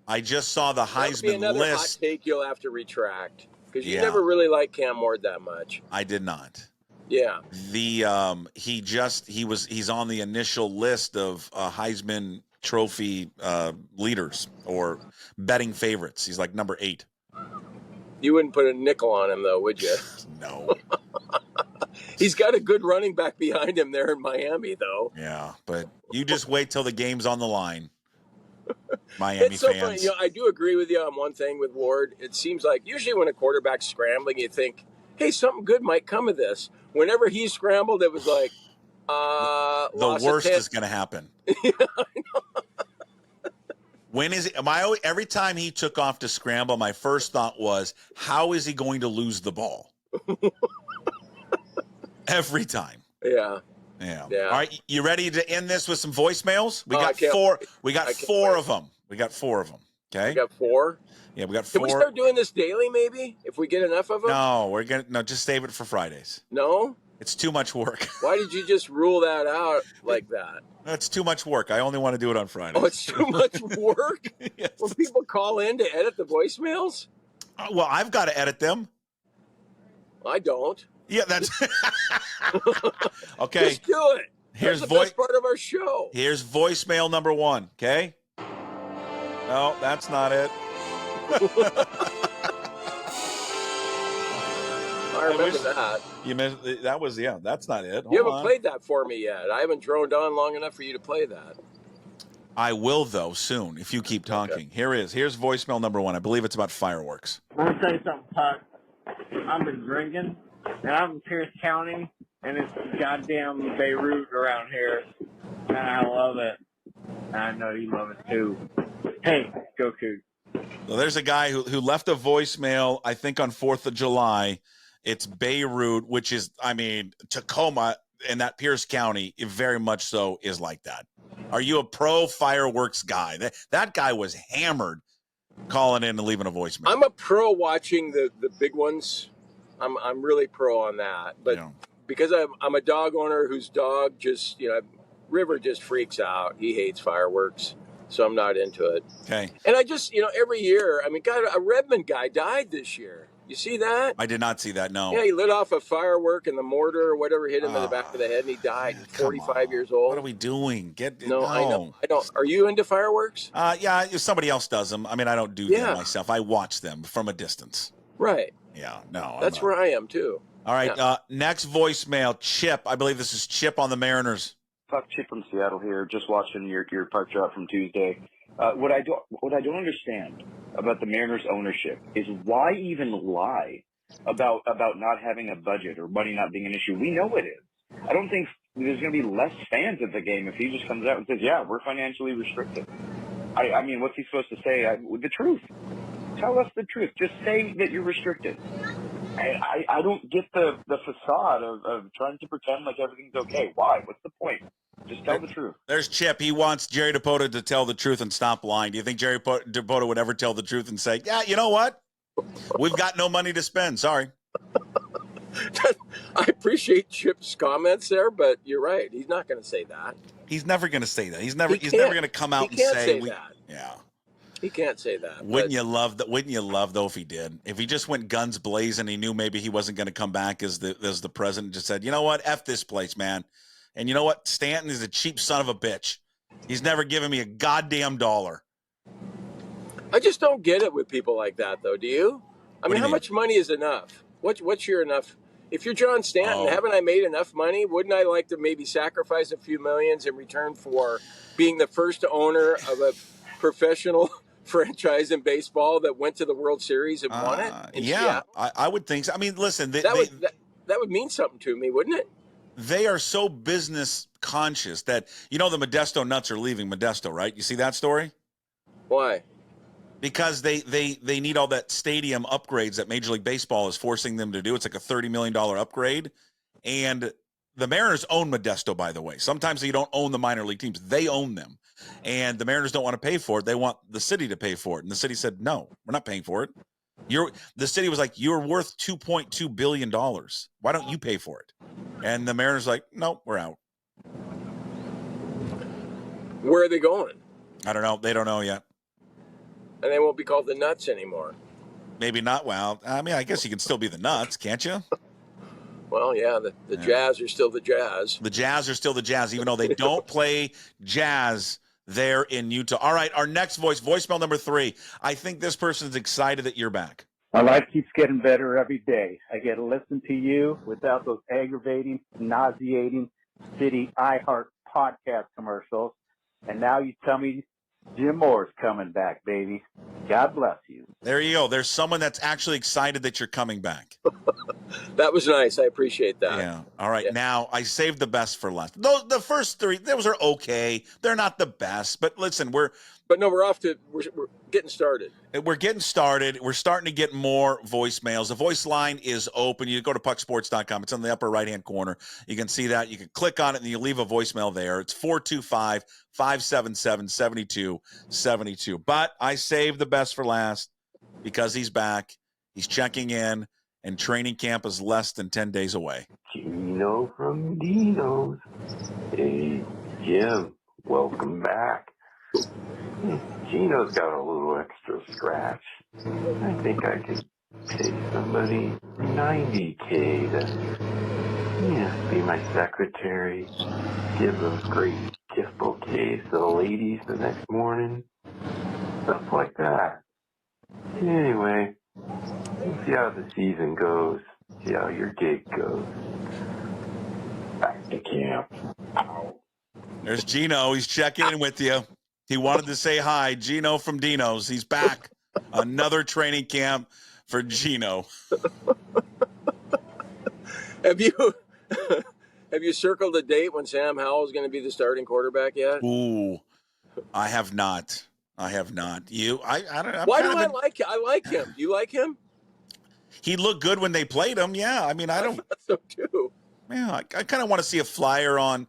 C: I just saw the Heisman
D: That'll be another
C: list.
D: Hot take you'll have to retract, because you never really liked Cam Ward that much.
C: I did not.
D: Yeah.
C: He's on the initial list of Heisman Trophy leaders or betting favorites. He's like number 8.
D: You wouldn't put a nickel on him, though, would you?
C: No.
D: He's got a good running back behind him there in Miami, though.
C: Yeah, but you just wait till the game's on the line. Miami
D: it's so
C: fans.
D: Funny. I do agree with you on one thing with Ward. It seems like usually when a quarterback's scrambling, you think, hey, something good might come of this. Whenever he scrambled, it was like,
C: the worst is going to happen.
D: Yeah, I know.
C: When is it? Every time he took off to scramble, my first thought was, how is he going to lose the ball? Every time.
D: Yeah.
C: All right, you ready to end this with some voicemails? We got 4. We got 4 of them. Okay.
D: We got 4.
C: Yeah, we got 4.
D: Can we start doing this daily, maybe, if we get enough of them?
C: No, just save it for Fridays.
D: No?
C: It's too much work.
D: Why did you just rule that out like that?
C: That's too much work. I only want to do it on Fridays.
D: Oh, it's too much work?
C: Yes.
D: Will people call in to edit the voicemails?
C: Well, I've got to edit them.
D: I don't.
C: Yeah, that's okay.
D: Just do it.
C: Here's
D: the best part of our show.
C: Here's voicemail number 1. Okay. No, that's not it.
D: I remember that.
C: You missed that was that's not it.
D: You haven't played that for me yet. I haven't droned on long enough for you to play that.
C: I will though soon if you keep talking. Okay. Here's voicemail number 1. I believe it's about fireworks.
F: I want to tell you something, Puck. I've been drinking, and I'm in Pierce County, and it's goddamn Beirut around here, and I love it. And I know you love it too. Hey, go Cougs.
C: Well, there's a guy who left a voicemail, I think on 4th of July. It's Beirut, which is, Tacoma and that Pierce County, it very much so is like that. Are you a pro fireworks guy? That guy was hammered calling in and leaving a voicemail.
D: I'm a pro watching the big ones. I'm really pro on that. But because I'm a dog owner whose dog just, River just freaks out. He hates fireworks. So I'm not into it.
C: Okay.
D: And I just, every year, God, a Redmond guy died this year. You see that?
C: I did not see that, no.
D: Yeah, he lit off a firework and the mortar or whatever hit him in the back of the head and he died. 45 years old.
C: What are we doing?
D: No, I know. I don't. Are you into fireworks?
C: Yeah, if somebody else does them. I don't do them myself. I watch them from a distance.
D: Right.
C: Yeah, no.
D: That's where I am, too.
C: All right, next voicemail, Chip. I believe this is Chip on the Mariners.
G: Puck, Chip from Seattle here, just watching your puck drop from Tuesday. What I don't understand about the Mariners ownership is why even lie about not having a budget or money not being an issue. We know it is. I don't think there's going to be less fans at the game if he just comes out and says, yeah, we're financially restricted. What's he supposed to say? The truth. Tell us the truth. Just say that you're restricted. I don't get the facade of trying to pretend like everything's okay. Why? What's the point? Just tell the truth.
C: There's Chip. He wants Jerry DePota to tell the truth and stop lying. Do you think Jerry DePota would ever tell the truth and say, yeah, you know what? We've got no money to spend. Sorry.
D: I appreciate Chip's comments there, but you're right. He's not going to say that.
C: He's never going to say that. He's never going to come out and say
D: that.
C: Yeah.
D: He can't say that.
C: Wouldn't you love that? Wouldn't you love though if he did? If he just went guns blazing, he knew maybe he wasn't going to come back as the president. Just said, you know what, F this place, man. And you know what, Stanton is a cheap son of a bitch. He's never given me a goddamn dollar.
D: I just don't get it with people like that, though. Do you? I mean, how much money is enough? What's your enough? If you're John Stanton, haven't I made enough money? Wouldn't I like to maybe sacrifice a few millions in return for being the first owner of a professional franchise in baseball that went to the World Series and won it in
C: Yeah,
D: Seattle?
C: I would think so. I mean, listen,
D: That would mean something to me, wouldn't it?
C: they are so business conscious that, the Modesto Nuts are leaving Modesto, right? You see that story?
D: Why?
C: Because they need all that stadium upgrades that Major League Baseball is forcing them to do. It's like a $30 million upgrade. And the Mariners own Modesto, by the way. Sometimes they don't own the minor league teams. They own them. And the Mariners don't want to pay for it. They want the city to pay for it. And the city said, no, we're not paying for it. The city was like, you're worth $2.2 billion. Why don't you pay for it? And the Mariners like, no, we're out.
D: Where are they going?
C: I don't know. They don't know yet.
D: And they won't be called the Nuts anymore.
C: Maybe not. Well, I mean, I guess you can still be the Nuts, can't you?
D: Well, yeah, the Jazz are still the Jazz.
C: The Jazz are still the Jazz, even though they don't play jazz there in Utah. All right, our next voicemail number 3. I think this person's excited that you're back.
H: My life keeps getting better every day. I get to listen to you without those aggravating, nauseating city iHeart podcast commercials. And now you tell me Jim Moore's coming back, baby. God bless you.
C: There you go. There's someone that's actually excited that you're coming back.
D: That was nice. I appreciate that.
C: Yeah. All right. Yeah. Now, I saved the best for last. The first 3, those are okay. They're not the best. But listen, we're getting started. We're getting started. We're starting to get more voicemails. The voice line is open. You go to pucksports.com. It's on the upper right-hand corner. You can see that. You can click on it, and you leave a voicemail there. It's 425-577-7272. But I saved the best for last because he's back. He's checking in, and training camp is less than 10 days away.
I: Gino from Dino's. Hey, Jim, welcome back. Gino's got a little extra scratch. I think I could pay somebody $90K to be my secretary, give those great gift bouquets to the ladies the next morning, stuff like that. Anyway, we'll see how the season goes, see how your gig goes. Back to camp. Ow.
C: There's Gino. He's checking in with you. He wanted to say hi. Gino from Dino's. He's back. Another training camp for Gino.
D: Have you circled a date when Sam Howell's going to be the starting quarterback yet?
C: Ooh, I have not. You? I don't know.
D: Why do I like him? I like him. Do you like him?
C: He looked good when they played him. Yeah. I mean, I don't.
D: I thought so too.
C: Yeah, I kind of want to see a flyer on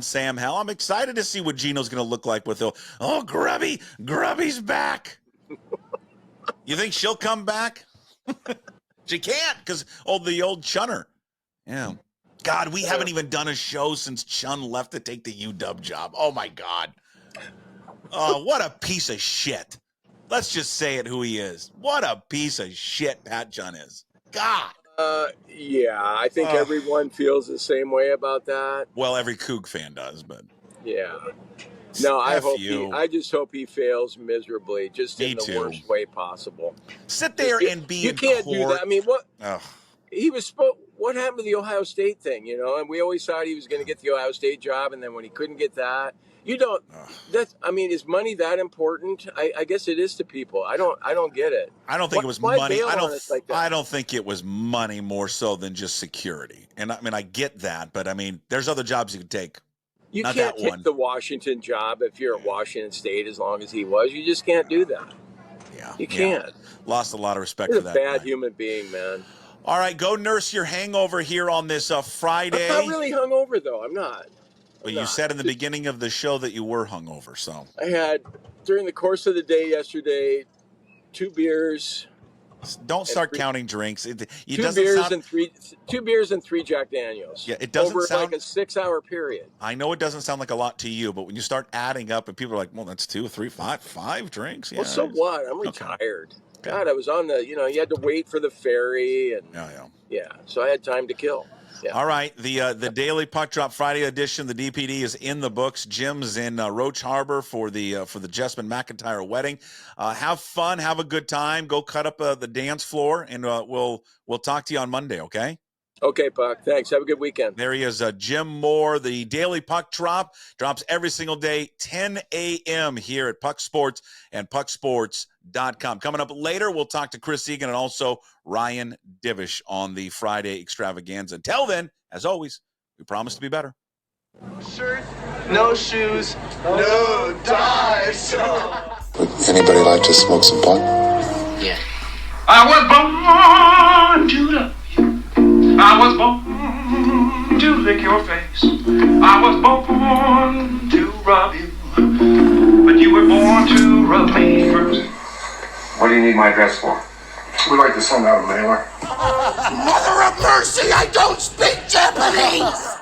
C: Sam Howell. I'm excited to see what Gino's going to look like with Grubby's back. You think she'll come back? She can't because the old Chunner. Yeah. God, we haven't even done a show since Chun left to take the UW job. Oh my God. Oh, what a piece of shit. Let's just say it who he is. What a piece of shit Pat Chun is. God.
D: Yeah, I think everyone feels the same way about that.
C: Well, every Coug fan does, but
D: yeah. No, I just hope he fails miserably, just in the worst way possible.
C: Sit there and be.
D: You can't do that. I mean, what? He was supposed. What happened to the Ohio State thing? And we always thought he was going to get the Ohio State job, and then when he couldn't get that, you don't. I mean, is money that important? I guess it is to people. I don't get it.
C: I don't think it was money. I don't think it was money more so than just security. And I mean, I get that, but I mean, there's other jobs you could take.
D: You can't take the Washington job if you're at Washington State as long as he was. You just can't do that.
C: Yeah,
D: you can't.
C: Lost a lot of respect
D: for
C: that.
D: He's a bad human being, man.
C: All right, go nurse your hangover here on this Friday.
D: I'm not really hungover, though. I'm not.
C: Well, you said in the beginning of the show that you were hungover, so.
D: I had, during the course of the day yesterday, 2 beers.
C: Don't start counting drinks.
D: 2 beers and 3 Jack Daniels.
C: Yeah, it doesn't sound
D: like a 6-hour period.
C: I know it doesn't sound like a lot to you, but when you start adding up and people are like, well, that's 2, 3, 5 drinks. Yeah,
D: well, so what? I'm retired. Okay. God, I was on the, you had to wait for the ferry. And yeah, so I had time to kill. Yeah.
C: All right, the Daily Puck Drop Friday edition, the DPD is in the books. Jim's in Roche Harbor for the Jessamine McIntyre wedding. Have fun, have a good time. Go cut up the dance floor, and we'll talk to you on Monday. Okay.
D: Okay, Puck. Thanks. Have a good weekend.
C: There he is, Jim Moore. The Daily Puck Drop drops every single day, 10 a.m. here at Puck Sports and pucksports.com. Coming up later, we'll talk to Chris Egan and also Ryan Divish on the Friday extravaganza. Until then, as always, we promise to be better.
J: Shirt, no shoes, no ties.
K: Would anybody like to smoke some pot?
J: Yeah.
L: I was born to love you. I was born to lick your face. I was born to rub you. But you were born to rub me first.
M: What do you need my address for?
K: We'd like to send out a mailer.
J: Mother of mercy, I don't speak Japanese!